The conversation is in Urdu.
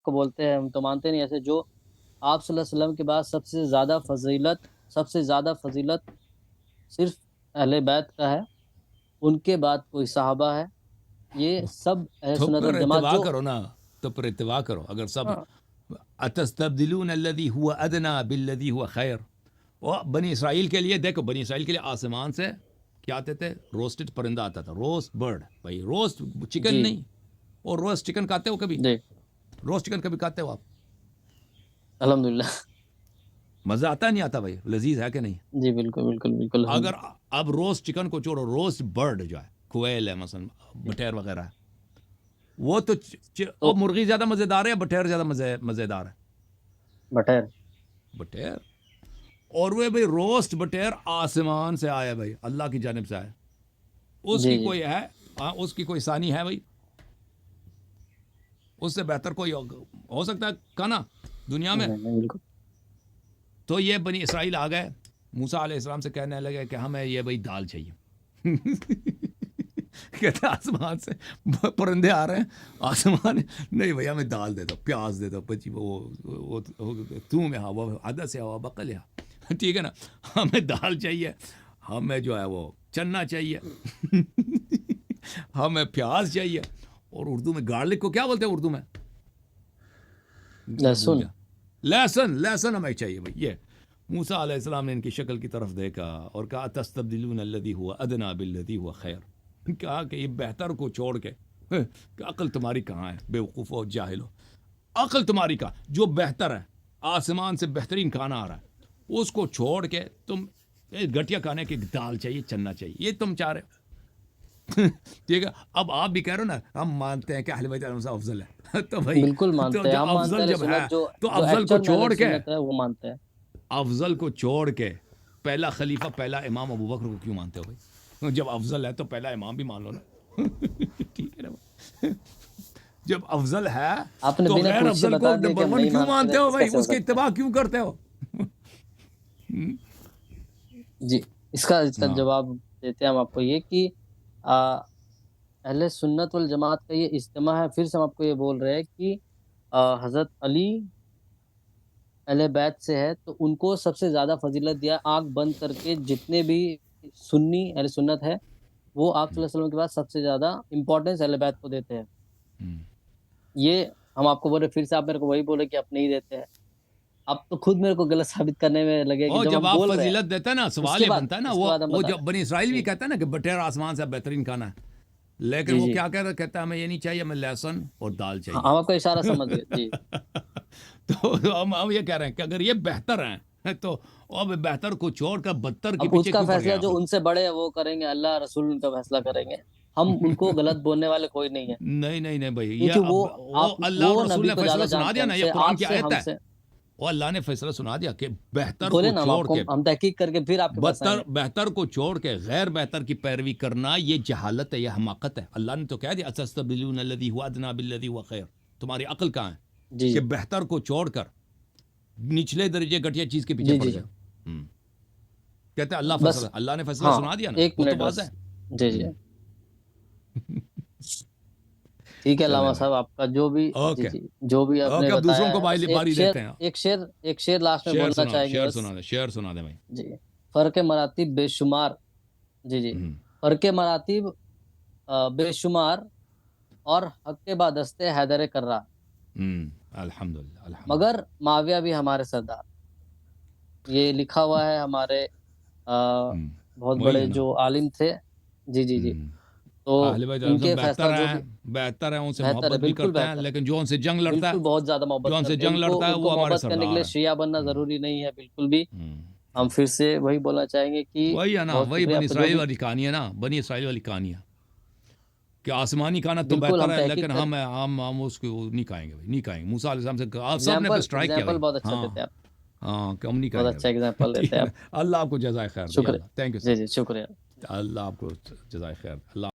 کو بولتے ہیں، ہم تو مانتے نہیں ایسے، جو آپ صلی اللہ علیہ وسلم کے بعد سب سے زیادہ فضیلت صرف اہل بیت کا ہے، ان کے بعد کوئی صحابہ ہے، یہ سب اہل تو سنت پھر والجماعت اتباع جو کرو نا، تو پھر اتباع کرو اگر سب ہاں اتستبدلون الذی هو ادنی بالذی هو خیر. وہ بنی اسرائیل کے لیے دیکھو، بنی اسرائیل کے لیے آسمان سے کیا آتے تھے؟ روسٹڈ پرندہ آتا تھا، روسٹ برڈ. بھائی روسٹ چکن جی نہیں. اور روسٹ چکن کھاتے ہو کبھی؟ جی روسٹ چکن کبھی کھاتے ہو آپ؟ الحمدللہ مزہ آتا نہیں آتا بھائی؟ لذیذ ہے کہ نہیں؟ جی بالکل بالکل بالکل اگر الحمدللہ اب روسٹ چکن کو چھوڑو، روسٹ برڈ جو ہے، کوئل ہے مثلا، جی بٹیر وغیرہ ہے، وہ تو تو اور مرغی زیادہ مزیدار ہے یا بٹیر زیادہ مزیدار ہے؟ بٹیر بٹیر. اور وہ بھائی روسٹ بٹیر آسمان سے آیا بھائی، اللہ کی جانب سے آیا. اس جی کی جی کوئی ہے؟ اس کی کوئی ثانی ہے بھائی؟ اس سے بہتر کوئی ہو سکتا ہے کھانا دنیا میں؟ نہیں نہیں بالکل تو یہ بنی اسرائیل آ گئے موسیٰ علیہ السلام سے کہنے لگے کہ ہمیں یہ بھائی دال چاہیے. کہتے آسمان سے پرندے آ رہے ہیں، آسمان نہیں بھائی ہمیں دال دے دو، پیاز دے دو، بچی وہ تم ہے وہ عدد سے ہوا بقل ہے، ٹھیک ہے نا، ہمیں دال چاہیے، ہمیں جو ہے وہ چنا چاہیے، ہمیں پیاز چاہیے. اور اردو میں گارلک کو کیا بولتے ہیں اردو میں؟ میں بھول لہسن گیا. لہسن ہمیں چاہیے بھائی. یہ موسیٰ علیہ السلام نے ان کی شکل کی طرف دیکھا اور کہا تستبدلون الذی هو ادنی بالذی هو خیر. کہا کہ یہ بہتر کو چھوڑ کے کہ عقل تمہاری کہاں ہے بے وقوف و جاہل ہو. عقل تمہاری کہاں؟ جو بہتر ہے، آسمان سے بہترین کھانا آ رہا ہے، اس کو چھوڑ کے تم گٹیا کھانے کی دال چاہیے، چنا چاہیے، یہ تم چاہ رہے ہو. ٹھیک ہے. اب آپ بھی کہہ رہے ہو نا ہم مانتے ہیں کہ اہل بیت علیہ السلام افضل ہے. تو بھائی بالکل تو مانتے ہیں، جب ہم مانتے افضل ہیں اہل جب ہے سنت، جو تو جو افضل کو ایکچوئل میں چھوڑ اہل کے، سنت ہے وہ مانتے ہیں. افضل کو چھوڑ کے پہلا خلیفہ پہلا امام ابو بکر کو کیوں مانتے ہو بھائی؟ جب افضل ہے تو پہلا امام بھی مان لو نا. ٹھیک ہے نا. جب افضل ہے آپ نے تو بنا غیر پوچھے افضل بتا کو دیا کہ نمبر ہم ون نہیں کیوں مانتے، مانتے تو ہو ایسے بھائی؟ کیسے ہو اس کی سکتا اتباع کیوں کرتے ہو؟ ہے؟ جی اس کا ہاں. جواب دیتے ہیں ہم آپ کو، یہ کہ اہل سنت والجماعت کا یہ اجتماع ہے. پھر سے ہم آپ کو یہ بول رہے ہیں کہ حضرت علی اہل بیت سے ہے، تو ان کو سب سے زیادہ فضیلت دیا. آنکھ بند کر کے جتنے بھی سنی اہل سنت ہے، وہ آپ صلی اللہ علیہ وسلم کے بعد سب سے زیادہ امپورٹنس اہل بیت کو دیتے ہیں. یہ ہم آپ کو بولے، پھر سے آپ میرے کو وہی بولے کہ آپ نہیں دیتے ہیں. آپ تو خود میرے کو غلط ثابت کرنے میں لگے کہ اور جب جب ہم آپ بول رہے ہیں فضیلت دیتے ہیں نا، اس سوال کے یہ بعد بنتا ہے نا، اس کے بعد ہم وہ بتا جب رہے بنی اسرائیل ہیں. بھی جی کہتا ہے نا کہ بٹیر آسمان سے بہترین کھانا ہے، لیکن جی وہ جی کیا کہتا ہے ہمیں یہ نہیں چاہیے، ہمیں لہسن اور دال ہاں چاہیے. ہم آپ کا اشارہ سمجھ گئے. جی تو ہم یہ کہہ رہے ہیں کہ اگر یہ بہتر ہیں تو اب بہتر کو چھوڑ کر بدتر کے اب اس پیچھے کا کیوں پڑ فیصلہ گیا جو عقل؟ ان سے بڑے ہیں وہ کریں گے، اللہ رسول ان کا فیصلہ کریں گے. ہم ان کو غلط بولنے والے کوئی نہیں ہے، نہیں نہیں نہیں بھائی، یہ کیونکہ وہ اب وہ آپ اللہ اور وہ رسول نبی نے کو فیصلہ زیادہ سنا جانتے دیا ہیں ہم نا، یہ سے، قرآن آپ کی سے آیت ہم ہے. سے. وہ اللہ نے فیصلہ سنا دیا کہ بہتر بولے کو نا، ہم آپ چھوڑ کو کے، ہم تحقیق کر کے پھر آپ کے پاس آئیں گے. بہتر کو چھوڑ کے غیر بہتر کی پیروی کرنا یہ جہالت ہے، یہ حماقت ہے. اللہ نے تو کہہ دیا اتستبدلون الذی هو ادنی بالذی هو خیر. تمہاری عقل کہاں ہے جی کہ جی بہتر کو چھوڑ کر نچلے درجے گھٹیا چیز کے پیچھے جی پڑ جی گئے جی ہو؟ کہتے ہیں اللہ بس. فیصلہ، اللہ نے فیصلہ ہاں سنا دیا نا، ایک وہ تو منٹ بس. واضح جی ہے. جی ٹھیک ہے چلیں علامہ بھائی، صاحب، آپ کا جو بھی جی اوکے جی جو بھی آپ نے اوکے. اب دوسروں بتایا کو ہے، بس ایک باری شعر دیتے ہیں. ایک شعر ایک شعر لاسٹ میں بولنا چاہیں گے بس. شعر سنا دیں بھائی. جی فرق مراتب بے شمار. جی جی فرق مراتب بے شمار، اور حق کے بادست حیدر کررا، الحمد للہ الحمد مگر للہ. معاویہ بھی ہمارے سردار. یہ لکھا ہوا ہے ہمارے بہت وہی بڑے ہے نا. جو عالم تھے. جی جی جی تو اہل بیت ان کے فیصلہ بہتر جو ہیں، بھی بہتر ہیں، ان سے بہتر ہے، محبت بھی بالکل کرتے ہیں، بہتر ہے، لیکن جو ان سے جنگ لڑتا ہے، بالکل بہت زیادہ جو محبت ان سے کرتے ہیں. جنگ لڑتا ہے ان کو وہ ہمارے محبت کرنے کے سردار لیے ہیں. شیعہ بننا ضروری نہیں ہے بالکل بھی. ہم پھر سے وہی بولنا چاہیں گے کہ وہی ہے نا، بہت وہی شکریہ بنی آپ کا جو اسرائیل بھی. والی کہانی ہے نا، بنی اسرائیل والی کہانی ہے کہ آسمانی کھانا تو بالکل بہتر ہم ہے، تحقیق لیکن کر ہم اس کو نہیں کھائیں گے بھائی، نہیں کھائیں گے. موسیٰ علیہ السلام سے آپ سب نے پہ اسٹرائک کیا ایگزامپل بھائی. بہت اچھا ہاں دیتے ہیں آپ. ہاں کہ ہم نہیں بہت کھائیں گے اچھا بھائی. ایگزامپل ٹھیک دیتے ہے ہیں نا. آپ. اللہ آپ کو جزائے خیر دے. شکریہ. اللہ تھینک یو جی سر. جی شکریہ. اللہ آپ کو جزائے خیر. اللہ